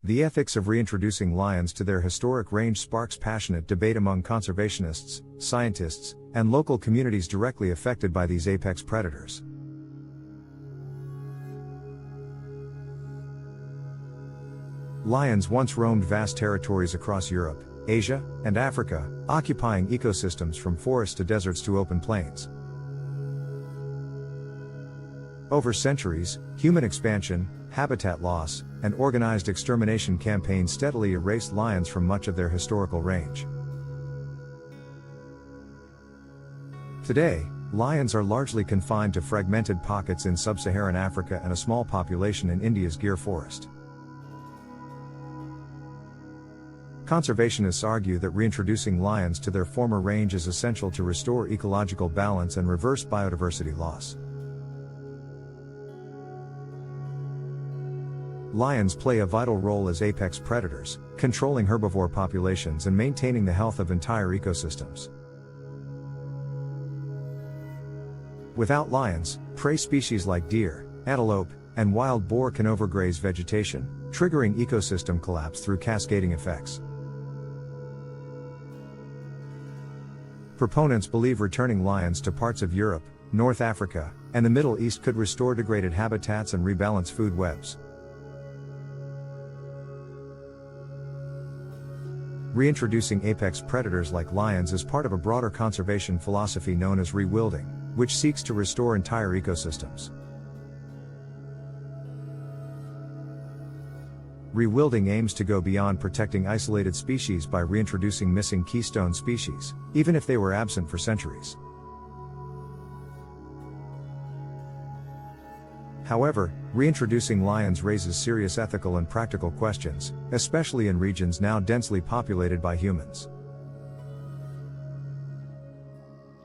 The ethics of reintroducing lions to their historic range sparks passionate debate among conservationists, scientists, and local communities directly affected by these apex predators. Lions once roamed vast territories across Europe, Asia, and Africa, occupying ecosystems from forests to deserts to open plains. Over centuries, human expansion, habitat loss, and organized extermination campaigns steadily erased lions from much of their historical range. Today, lions are largely confined to fragmented pockets in sub-Saharan Africa and a small population in India's Gir forest. Conservationists argue that reintroducing lions to their former range is essential to restore ecological balance and reverse biodiversity loss. Lions play a vital role as apex predators, controlling herbivore populations and maintaining the health of entire ecosystems. Without lions, prey species like deer, antelope, and wild boar can overgraze vegetation, triggering ecosystem collapse through cascading effects. Proponents believe returning lions to parts of Europe, North Africa, and the Middle East could restore degraded habitats and rebalance food webs. Reintroducing apex predators like lions is part of a broader conservation philosophy known as rewilding, which seeks to restore entire ecosystems. Rewilding aims to go beyond protecting isolated species by reintroducing missing keystone species, even if they were absent for centuries. However, reintroducing lions raises serious ethical and practical questions, especially in regions now densely populated by humans.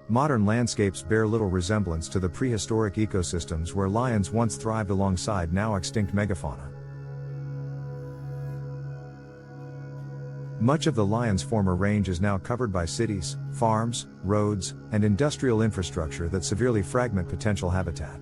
Modern landscapes bear little resemblance to the prehistoric ecosystems where lions once thrived alongside now extinct megafauna. Much of the lion's former range is now covered by cities, farms, roads, and industrial infrastructure that severely fragment potential habitat.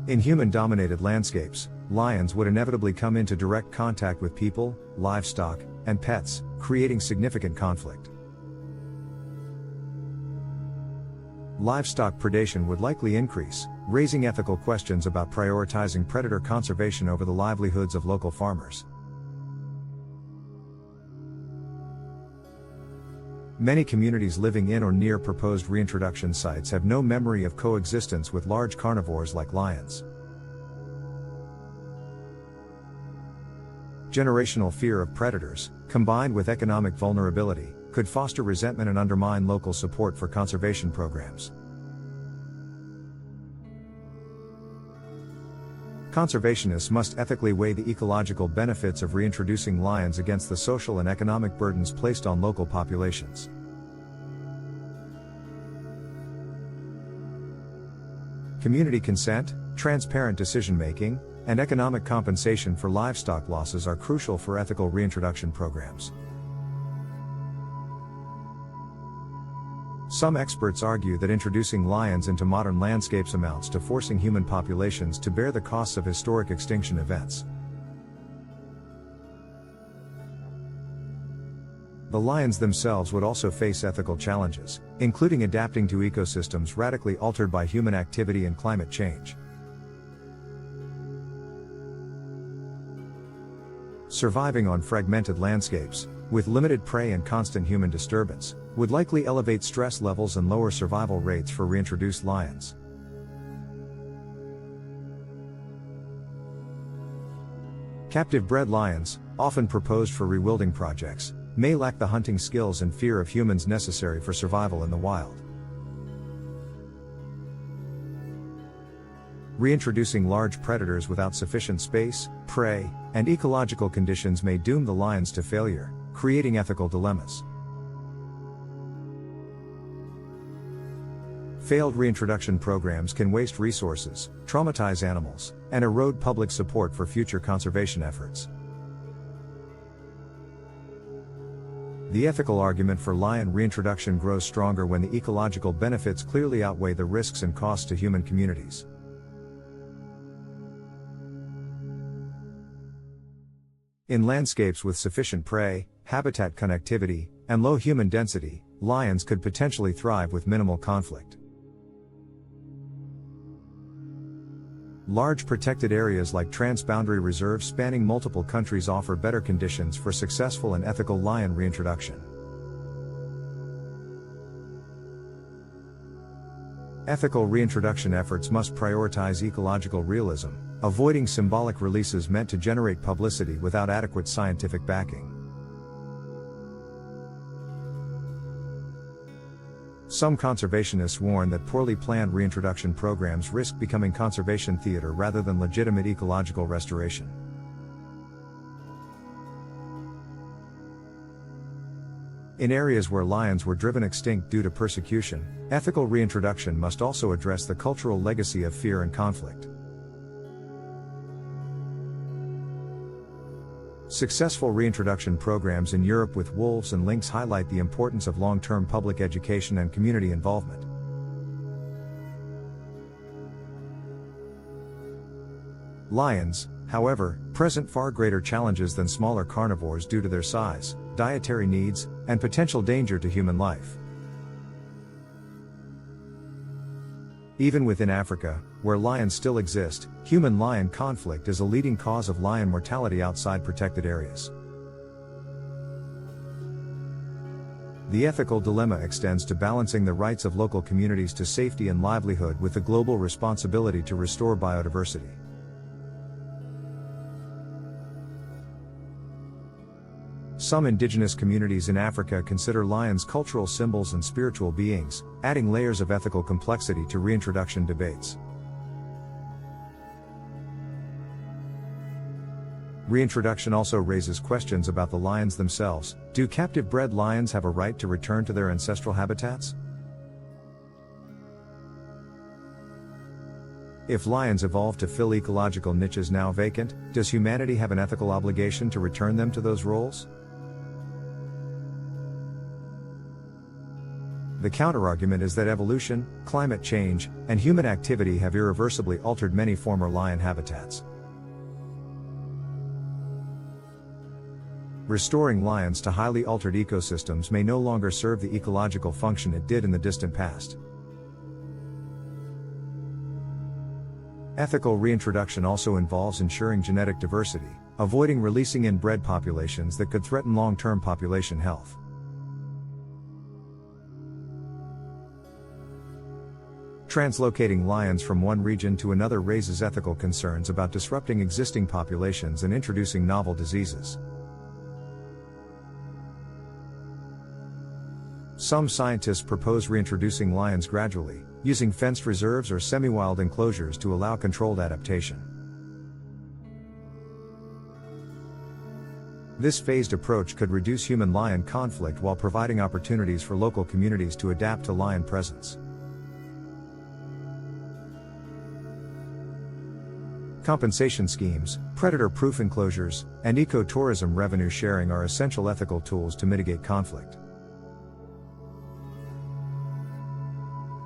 In human-dominated landscapes, lions would inevitably come into direct contact with people, livestock, and pets, creating significant conflict. Livestock predation would likely increase, raising ethical questions about prioritizing predator conservation over the livelihoods of local farmers. Many communities living in or near proposed reintroduction sites have no memory of coexistence with large carnivores like lions. Generational fear of predators, combined with economic vulnerability, could foster resentment and undermine local support for conservation programs. Conservationists must ethically weigh the ecological benefits of reintroducing lions against the social and economic burdens placed on local populations. Community consent, transparent decision-making, and economic compensation for livestock losses are crucial for ethical reintroduction programs. Some experts argue that introducing lions into modern landscapes amounts to forcing human populations to bear the costs of historic extinction events. The lions themselves would also face ethical challenges, including adapting to ecosystems radically altered by human activity and climate change. Surviving on fragmented landscapes, with limited prey and constant human disturbance, would likely elevate stress levels and lower survival rates for reintroduced lions. Captive-bred lions, often proposed for rewilding projects, may lack the hunting skills and fear of humans necessary for survival in the wild. Reintroducing large predators without sufficient space, prey, and ecological conditions may doom the lions to failure, creating ethical dilemmas. Failed reintroduction programs can waste resources, traumatize animals, and erode public support for future conservation efforts. The ethical argument for lion reintroduction grows stronger when the ecological benefits clearly outweigh the risks and costs to human communities. In landscapes with sufficient prey, habitat connectivity, and low human density, lions could potentially thrive with minimal conflict. Large protected areas like transboundary reserves spanning multiple countries offer better conditions for successful and ethical lion reintroduction. Ethical reintroduction efforts must prioritize ecological realism, avoiding symbolic releases meant to generate publicity without adequate scientific backing. Some conservationists warn that poorly planned reintroduction programs risk becoming conservation theater rather than legitimate ecological restoration. In areas where lions were driven extinct due to persecution, ethical reintroduction must also address the cultural legacy of fear and conflict. Successful reintroduction programs in Europe with wolves and lynx highlight the importance of long-term public education and community involvement. Lions, however, present far greater challenges than smaller carnivores due to their size, dietary needs, and potential danger to human life. Even within Africa, where lions still exist, human-lion conflict is a leading cause of lion mortality outside protected areas. The ethical dilemma extends to balancing the rights of local communities to safety and livelihood with the global responsibility to restore biodiversity. Some indigenous communities in Africa consider lions cultural symbols and spiritual beings, adding layers of ethical complexity to reintroduction debates. Reintroduction also raises questions about the lions themselves. Do captive bred lions have a right to return to their ancestral habitats? If lions evolved to fill ecological niches now vacant, does humanity have an ethical obligation to return them to those roles? The counterargument is that evolution, climate change, and human activity have irreversibly altered many former lion habitats. Restoring lions to highly altered ecosystems may no longer serve the ecological function it did in the distant past. Ethical reintroduction also involves ensuring genetic diversity, avoiding releasing inbred populations that could threaten long-term population health. Translocating lions from one region to another raises ethical concerns about disrupting existing populations and introducing novel diseases. Some scientists propose reintroducing lions gradually, using fenced reserves or semi-wild enclosures to allow controlled adaptation. This phased approach could reduce human-lion conflict while providing opportunities for local communities to adapt to lion presence. Compensation schemes, predator-proof enclosures, and ecotourism revenue sharing are essential ethical tools to mitigate conflict.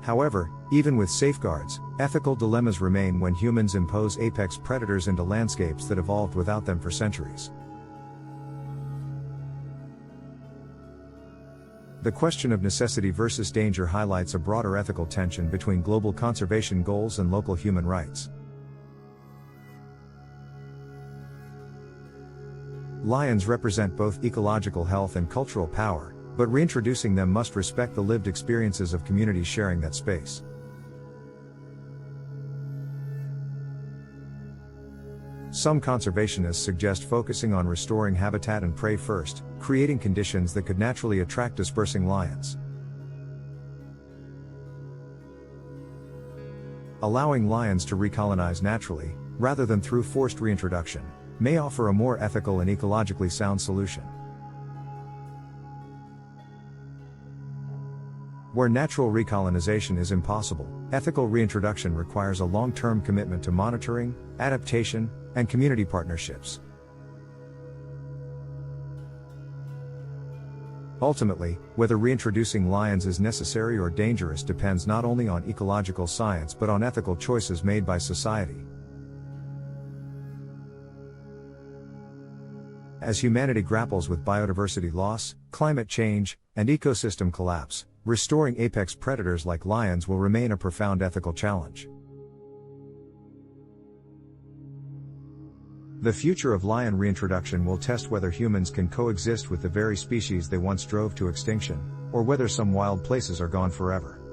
However, even with safeguards, ethical dilemmas remain when humans impose apex predators into landscapes that evolved without them for centuries. The question of necessity versus danger highlights a broader ethical tension between global conservation goals and local human rights. Lions represent both ecological health and cultural power, but reintroducing them must respect the lived experiences of communities sharing that space. Some conservationists suggest focusing on restoring habitat and prey first, creating conditions that could naturally attract dispersing lions. Allowing lions to recolonize naturally, rather than through forced reintroduction, may offer a more ethical and ecologically sound solution. Where natural recolonization is impossible, ethical reintroduction requires a long-term commitment to monitoring, adaptation, and community partnerships. Ultimately, whether reintroducing lions is necessary or dangerous depends not only on ecological science but on ethical choices made by society. As humanity grapples with biodiversity loss, climate change, and ecosystem collapse, restoring apex predators like lions will remain a profound ethical challenge. The future of lion reintroduction will test whether humans can coexist with the very species they once drove to extinction, or whether some wild places are gone forever.